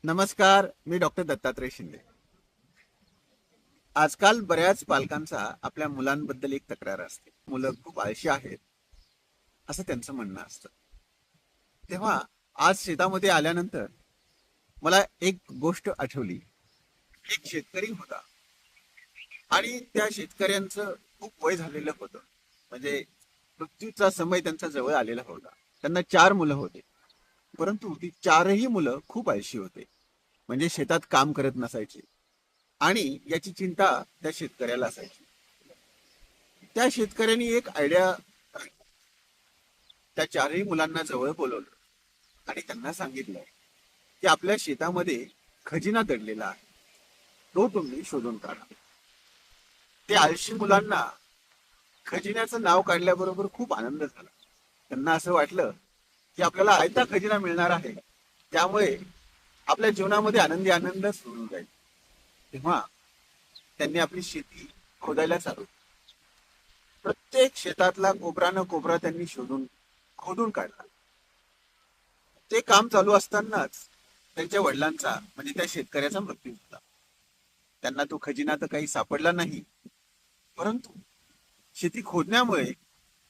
नमस्कार, मी डॉक्टर दत्तात्रय शिंदे. आजकाल बऱ्याच पालकांचा आपल्या मुलांबद्दल एक तक्रार असते. मुलं खूप आळशी आहेत, असं त्यांचं म्हणणं असतं. तेव्हा आज शेतामध्ये आल्यानंतर मला एक गोष्ट आठवली. एक शेतकरी होता आणि त्या शेतकऱ्यांचं खूप वय झालेलं होतं. म्हणजे मृत्यूचा समय त्यांचा जवळ आलेला होता. त्यांना 4 मुलं होते, परंतु ती 4ही मुलं खूप आळशी होते. म्हणजे शेतात काम करत नसायचे आणि याची चिंता त्या शेतकऱ्याला असायची. त्या शेतकऱ्यांनी एक आयडिया, त्या 4ही मुलांना जवळ बोलवलं आणि त्यांना सांगितलं की आपल्या शेतामध्ये खजिना दडलेला आहे, तो तुम्ही शोधून काढा. ते आळशी मुलांना खजिन्याचं नाव काढल्याबरोबर खूप आनंद झाला. त्यांना असं वाटलं की आपल्याला आयता खजिना मिळणार आहे, त्यामुळे आपल्या जीवनामध्ये आनंदी आनंद सुरू जाईल. तेव्हा त्यांनी आपली शेती खोदायला चालू केली. प्रत्येक शेतातला कोपरा न कोपरा त्यांनी खोदून काढला. ते काम चालू असतानाच त्यांच्या वडिलांचा म्हणजे त्या शेतकऱ्याचा मृत्यू झाला. त्यांना तो खजिना तर काही सापडला नाही, परंतु शेती खोदण्यामुळे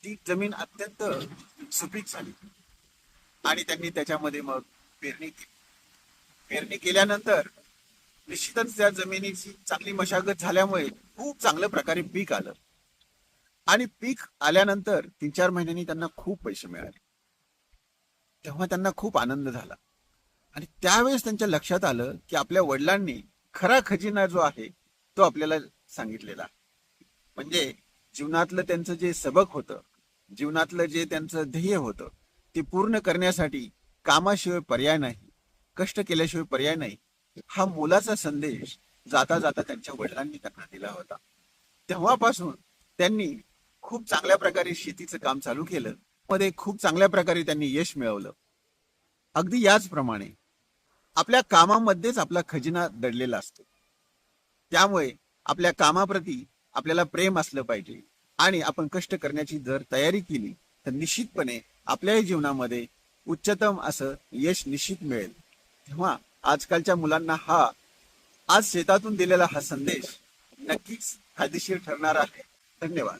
ती जमीन अत्यंत सुपीक झाली आणि त्यांनी त्याच्यामध्ये मग पेरणी केली. पेरणी केल्यानंतर निश्चितच त्या जमिनीची चांगली मशागत झाल्यामुळे खूप चांगल्या प्रकारे पीक आलं आणि पीक आल्यानंतर 3-4 महिन्यांनी त्यांना खूप पैसे मिळाले. तेव्हा त्यांना खूप आनंद झाला आणि त्यावेळेस त्यांच्या लक्षात आलं की आपल्या वडिलांनी खरा खजिना जो आहे तो आपल्याला सांगितलेला. म्हणजे जीवनातलं त्यांचं जे सबक होतं, जीवनातलं जे त्यांचं ध्येय होतं, ते पूर्ण करण्यासाठी कामाशिवाय पर्याय नाही, कष्ट केल्याशिवाय पर्याय नाही, हा मोलाचा संदेश जाता जाता त्यांच्या वडिलांनी त्यांना दिला होता. तेव्हापासून त्यांनी खूप चांगल्या प्रकारे शेतीचं काम चालू केलं. मध्ये खूप चांगल्या प्रकारे त्यांनी यश मिळवलं. अगदी याचप्रमाणे आपल्या कामामध्येच आपला खजिना दडलेला असतो. त्यामुळे आपल्या कामाप्रती आपल्याला प्रेम असलं पाहिजे आणि आपण कष्ट करण्याची जर तयारी केली तर निश्चितपणे आपल्याही जीवनामध्ये उच्चतम असं यश निश्चित मिळेल. तेव्हा आजकालच्या मुलांना आज शेतातून दिलेला हा संदेश नक्कीच फायदेशीर ठरणार आहे. धन्यवाद.